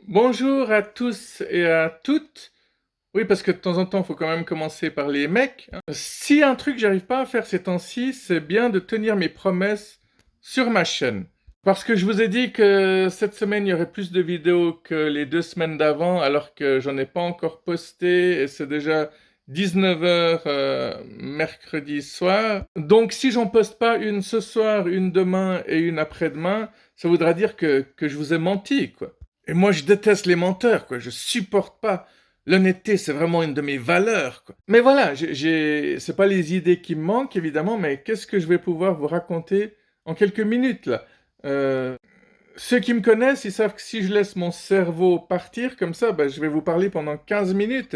Bonjour à tous et à toutes. Oui, parce que de temps en temps, il faut quand même commencer par les mecs, hein. Si un truc j'arrive pas à faire ces temps-ci, c'est bien de tenir mes promesses sur ma chaîne. Parce que je vous ai dit que cette semaine, il y aurait plus de vidéos que les 2 semaines d'avant, alors que j'en ai pas encore posté, et c'est déjà 19 h mercredi soir. Donc si j'en poste pas une ce soir, une demain et une après-demain, ça voudra dire que je vous ai menti, quoi. Et moi, je déteste les menteurs, quoi. Je supporte pas. L'honnêteté, c'est vraiment une de mes valeurs, quoi. Mais voilà, c'est pas les idées qui me manquent, évidemment, mais qu'est-ce que je vais pouvoir vous raconter en quelques minutes, là? Euh, Ceux qui me connaissent, ils savent que si je laisse mon cerveau partir comme ça, ben, je vais vous parler pendant 15 minutes.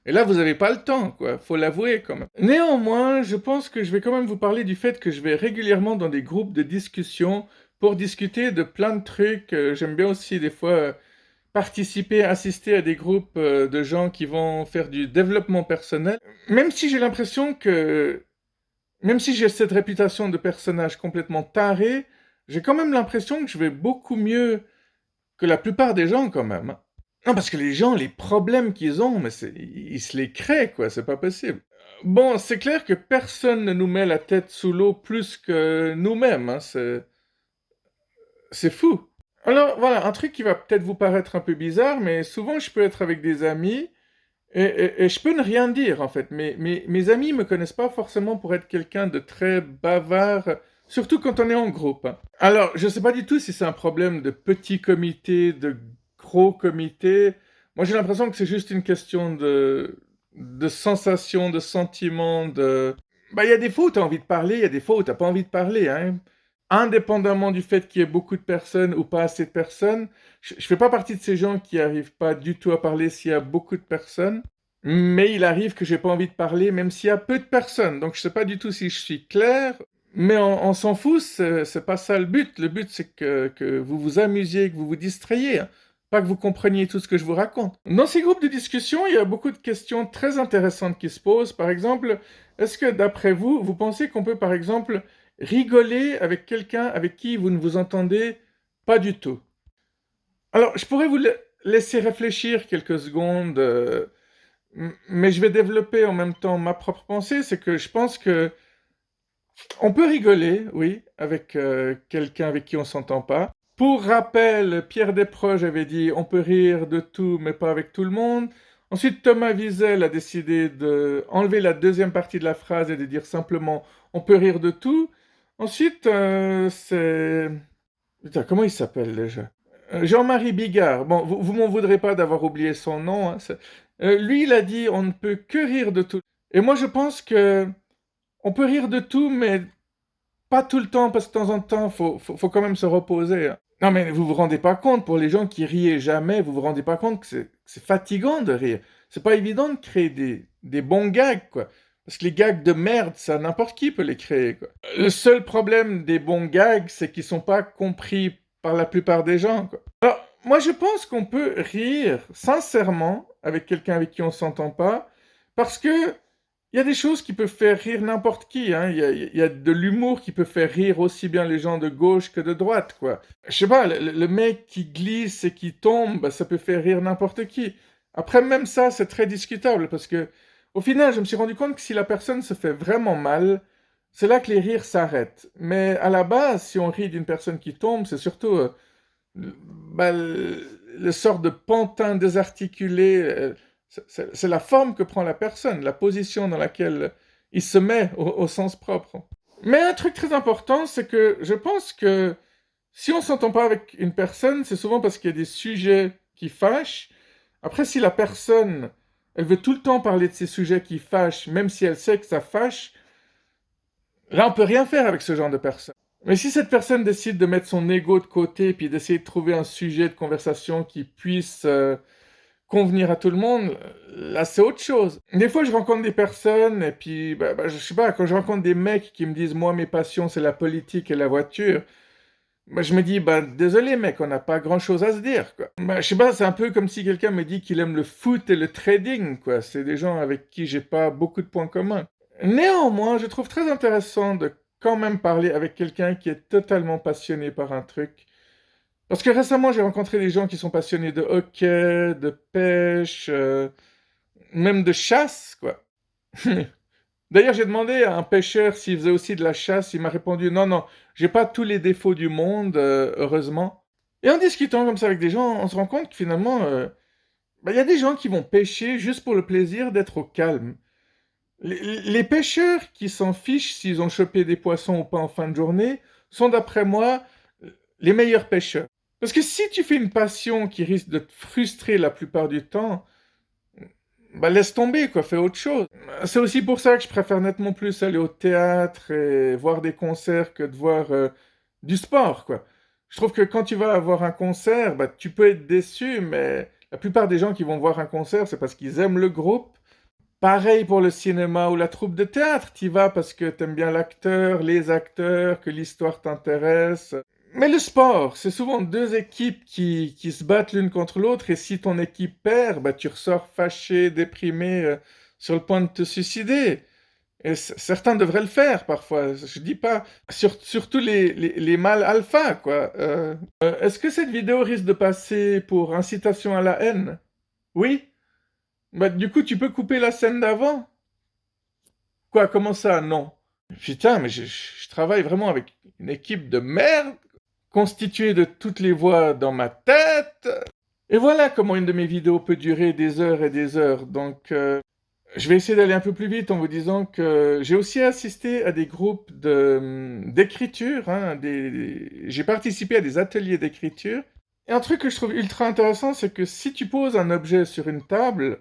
Et là, vous n'avez pas le temps, quoi. Faut l'avouer, quand même. Néanmoins, je pense que je vais quand même vous parler du fait que je vais régulièrement dans des groupes de discussion pour discuter de plein de trucs. J'aime bien aussi, des fois, participer, assister à des groupes de gens qui vont faire du développement personnel. Même si j'ai l'impression que même si j'ai cette réputation de personnage complètement taré, j'ai quand même l'impression que je vais beaucoup mieux que la plupart des gens quand même, hein. Non, parce que les gens, les problèmes qu'ils ont, mais ils se les créent, quoi, c'est pas possible. Bon, c'est clair que personne ne nous met la tête sous l'eau plus que nous-mêmes, hein, c'est fou. Alors voilà, un truc qui va peut-être vous paraître un peu bizarre, mais souvent je peux être avec des amis et je peux ne rien dire en fait. Mes amis me connaissent pas forcément pour être quelqu'un de très bavard, surtout quand on est en groupe, hein. Alors, je sais pas du tout si c'est un problème de petit comité, de gros comité. Moi, j'ai l'impression que c'est juste une question de sensation, de sentiment, de... Bah, il y a des fois où tu as envie de parler, il y a des fois où tu pas envie de parler, hein. Indépendamment du fait qu'il y ait beaucoup de personnes ou pas assez de personnes, je fais pas partie de ces gens qui arrivent pas du tout à parler s'il y a beaucoup de personnes, mais il arrive que j'ai pas envie de parler même s'il y a peu de personnes. Donc je sais pas du tout si je suis clair, mais on s'en fout, c'est pas ça le but. Le but c'est que vous vous amusiez, que vous vous distrayiez, hein. Pas que vous compreniez tout ce que je vous raconte. Dans ces groupes de discussion, il y a beaucoup de questions très intéressantes qui se posent. Par exemple, est-ce que d'après vous, vous pensez qu'on peut par exemple rigoler avec quelqu'un avec qui vous ne vous entendez pas du tout? Alors, je pourrais vous laisser réfléchir quelques secondes, mais je vais développer en même temps ma propre pensée. C'est que je pense que on peut rigoler, oui, avec quelqu'un avec qui on s'entend pas. Pour rappel, Pierre Desproges avait dit on peut rire de tout, mais pas avec tout le monde. Ensuite, Thomas Wiesel a décidé de enlever la deuxième partie de la phrase et de dire simplement on peut rire de tout. Ensuite, c'est... Putain, comment il s'appelle déjà? Jean-Marie Bigard. Bon, vous m'en voudrez pas d'avoir oublié son nom, hein, lui, il a dit on ne peut que rire de tout. Et moi, je pense que on peut rire de tout, mais pas tout le temps, parce que de temps en temps, faut quand même se reposer, hein. Non, mais vous vous rendez pas compte, pour les gens qui riaient jamais, vous vous rendez pas compte que c'est fatigant de rire. C'est pas évident de créer des bons gags, quoi. Parce que les gags de merde, ça, n'importe qui peut les créer, quoi. Le seul problème des bons gags, c'est qu'ils sont pas compris par la plupart des gens, quoi. Alors, moi, je pense qu'on peut rire sincèrement avec quelqu'un avec qui on s'entend pas, parce que il y a des choses qui peuvent faire rire n'importe qui, hein. Il y a de l'humour qui peut faire rire aussi bien les gens de gauche que de droite, quoi. Je sais pas, le mec qui glisse et qui tombe, bah, ça peut faire rire n'importe qui. Après, même ça, c'est très discutable, parce que, au final, je me suis rendu compte que si la personne se fait vraiment mal, c'est là que les rires s'arrêtent. Mais à la base, si on rit d'une personne qui tombe, c'est surtout bah, le sort de pantin désarticulé, c'est la forme que prend la personne, la position dans laquelle il se met au sens propre. Mais un truc très important, c'est que je pense que si on s'entend pas avec une personne, c'est souvent parce qu'il y a des sujets qui fâchent. Après, si la personne, elle veut tout le temps parler de ces sujets qui fâchent, même si elle sait que ça fâche, là, on peut rien faire avec ce genre de personne. Mais si cette personne décide de mettre son ego de côté, puis d'essayer de trouver un sujet de conversation qui puisse convenir à tout le monde, là c'est autre chose. Des fois je rencontre des personnes, et puis je sais pas, quand je rencontre des mecs qui me disent moi mes passions c'est la politique et la voiture, je me dis désolé mec, on n'a pas grand chose à se dire, quoi. Je sais pas, c'est un peu comme si quelqu'un me dit qu'il aime le foot et le trading, quoi. C'est des gens avec qui j'ai pas beaucoup de points communs. Néanmoins, je trouve très intéressant de quand même parler avec quelqu'un qui est totalement passionné par un truc. Parce que récemment, j'ai rencontré des gens qui sont passionnés de hockey, de pêche, même de chasse, quoi. D'ailleurs, j'ai demandé à un pêcheur s'il faisait aussi de la chasse. Il m'a répondu, non, non, j'ai pas tous les défauts du monde, heureusement. Et en discutant comme ça avec des gens, on se rend compte que finalement, bah, il y a des gens qui vont pêcher juste pour le plaisir d'être au calme. Les pêcheurs qui s'en fichent s'ils ont chopé des poissons ou pas en fin de journée sont, d'après moi, les meilleurs pêcheurs. Parce que si tu fais une passion qui risque de te frustrer la plupart du temps, bah laisse tomber, quoi, fais autre chose. C'est aussi pour ça que je préfère nettement plus aller au théâtre et voir des concerts que de voir du sport, quoi. Je trouve que quand tu vas voir un concert, bah, tu peux être déçu, mais la plupart des gens qui vont voir un concert, c'est parce qu'ils aiment le groupe. Pareil pour le cinéma ou la troupe de théâtre, t'y vas parce que t'aimes bien l'acteur, les acteurs, que l'histoire t'intéresse. Mais le sport, c'est souvent deux équipes qui se battent l'une contre l'autre, et si ton équipe perd, bah, tu ressors fâché, déprimé, sur le point de te suicider. Et certains devraient le faire parfois, je dis pas, surtout les mâles alpha, quoi. Est-ce que cette vidéo risque de passer pour incitation à la haine? Oui? Bah, du coup, tu peux couper la scène d'avant? Quoi, comment ça? Non. Putain, mais je travaille vraiment avec une équipe de merde, constituée de toutes les voix dans ma tête. Et voilà comment une de mes vidéos peut durer des heures et des heures. Donc, je vais essayer d'aller un peu plus vite en vous disant que j'ai aussi assisté à des groupes d'écriture, hein, j'ai participé à des ateliers d'écriture. Et un truc que je trouve ultra intéressant, c'est que si tu poses un objet sur une table,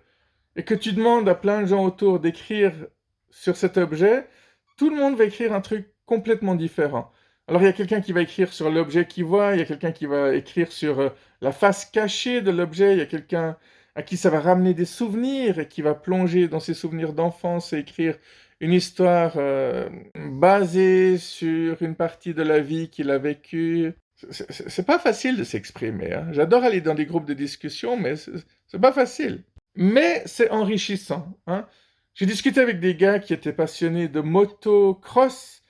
et que tu demandes à plein de gens autour d'écrire sur cet objet, tout le monde va écrire un truc complètement différent. Alors il y a quelqu'un qui va écrire sur l'objet qu'il voit, il y a quelqu'un qui va écrire sur la face cachée de l'objet, il y a quelqu'un à qui ça va ramener des souvenirs et qui va plonger dans ses souvenirs d'enfance et écrire une histoire basée sur une partie de la vie qu'il a vécue. C'est pas facile de s'exprimer, hein. J'adore aller dans des groupes de discussion, mais c'est pas facile. Mais c'est enrichissant, hein. J'ai discuté avec des gars qui étaient passionnés de motocross,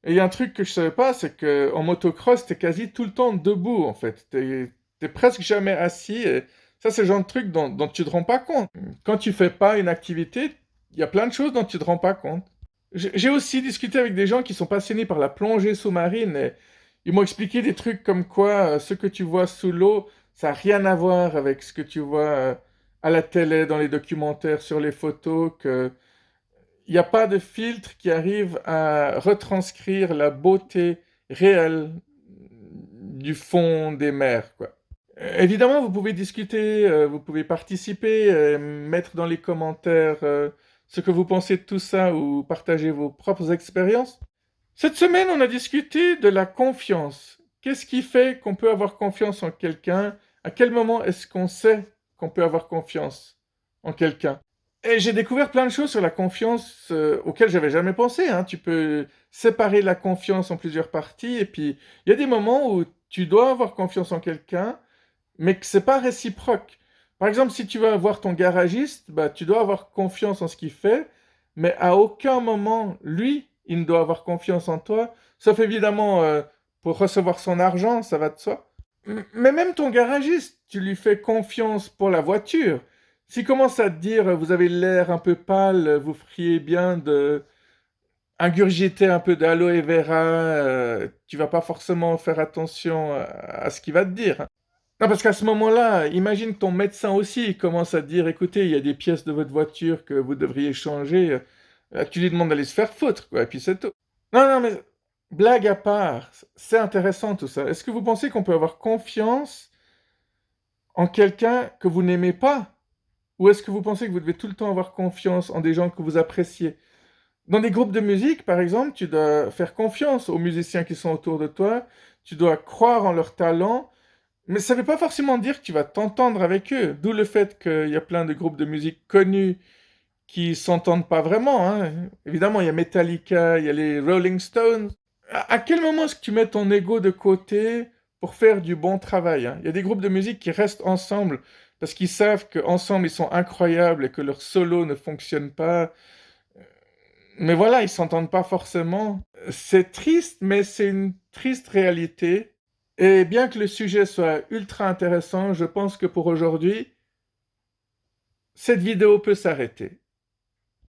et il y a un truc que je savais pas, c'est que en motocross, t'es quasi tout le temps debout, en fait. T'es presque jamais assis, et ça, c'est le genre de truc dont tu te rends pas compte. Quand tu fais pas une activité, il y a plein de choses dont tu te rends pas compte. J'ai aussi discuté avec des gens qui sont passionnés par la plongée sous-marine, et ils m'ont expliqué des trucs comme quoi ce que tu vois sous l'eau, ça n'a rien à voir avec ce que tu vois à la télé, dans les documentaires, sur les photos, que il n'y a pas de filtre qui arrive à retranscrire la beauté réelle du fond des mers, quoi. Évidemment, vous pouvez discuter, vous pouvez participer, mettre dans les commentaires ce que vous pensez de tout ça ou partager vos propres expériences. Cette semaine, on a discuté de la confiance. Qu'est-ce qui fait qu'on peut avoir confiance en quelqu'un? À quel moment est-ce qu'on sait qu'on peut avoir confiance en quelqu'un? Et j'ai découvert plein de choses sur la confiance auxquelles j'avais jamais pensé, hein. Tu peux séparer la confiance en plusieurs parties, et puis il y a des moments où tu dois avoir confiance en quelqu'un, mais que c'est pas réciproque. Par exemple, si tu vas voir ton garagiste, bah, tu dois avoir confiance en ce qu'il fait, mais à aucun moment, lui, il ne doit avoir confiance en toi, sauf évidemment pour recevoir son argent, ça va de soi. Mais même ton garagiste, tu lui fais confiance pour la voiture. S'il commence à te dire, vous avez l'air un peu pâle, vous feriez bien de ingurgiter un peu d'aloe vera, tu vas pas forcément faire attention à ce qu'il va te dire, hein. Non, parce qu'à ce moment-là, imagine que ton médecin aussi commence à te dire, écoutez, il y a des pièces de votre voiture que vous devriez changer. Tu lui demandes d'aller se faire foutre, quoi, et puis c'est tout. Non, non, mais blague à part, c'est intéressant tout ça. Est-ce que vous pensez qu'on peut avoir confiance en quelqu'un que vous n'aimez pas? Ou est-ce que vous pensez que vous devez tout le temps avoir confiance en des gens que vous appréciez? Dans des groupes de musique, par exemple, tu dois faire confiance aux musiciens qui sont autour de toi, tu dois croire en leur talent, mais ça ne veut pas forcément dire que tu vas t'entendre avec eux. D'où le fait qu'il y a plein de groupes de musique connus qui s'entendent pas vraiment, hein. Évidemment, il y a Metallica, il y a les Rolling Stones. À quel moment est-ce que tu mets ton ego de côté pour faire du bon travail, hein? Il y a des groupes de musique qui restent ensemble parce qu'ils savent qu'ensemble ils sont incroyables et que leur solo ne fonctionne pas. Mais voilà, ils s'entendent pas forcément. C'est triste, mais c'est une triste réalité. Et bien que le sujet soit ultra intéressant, je pense que pour aujourd'hui, cette vidéo peut s'arrêter.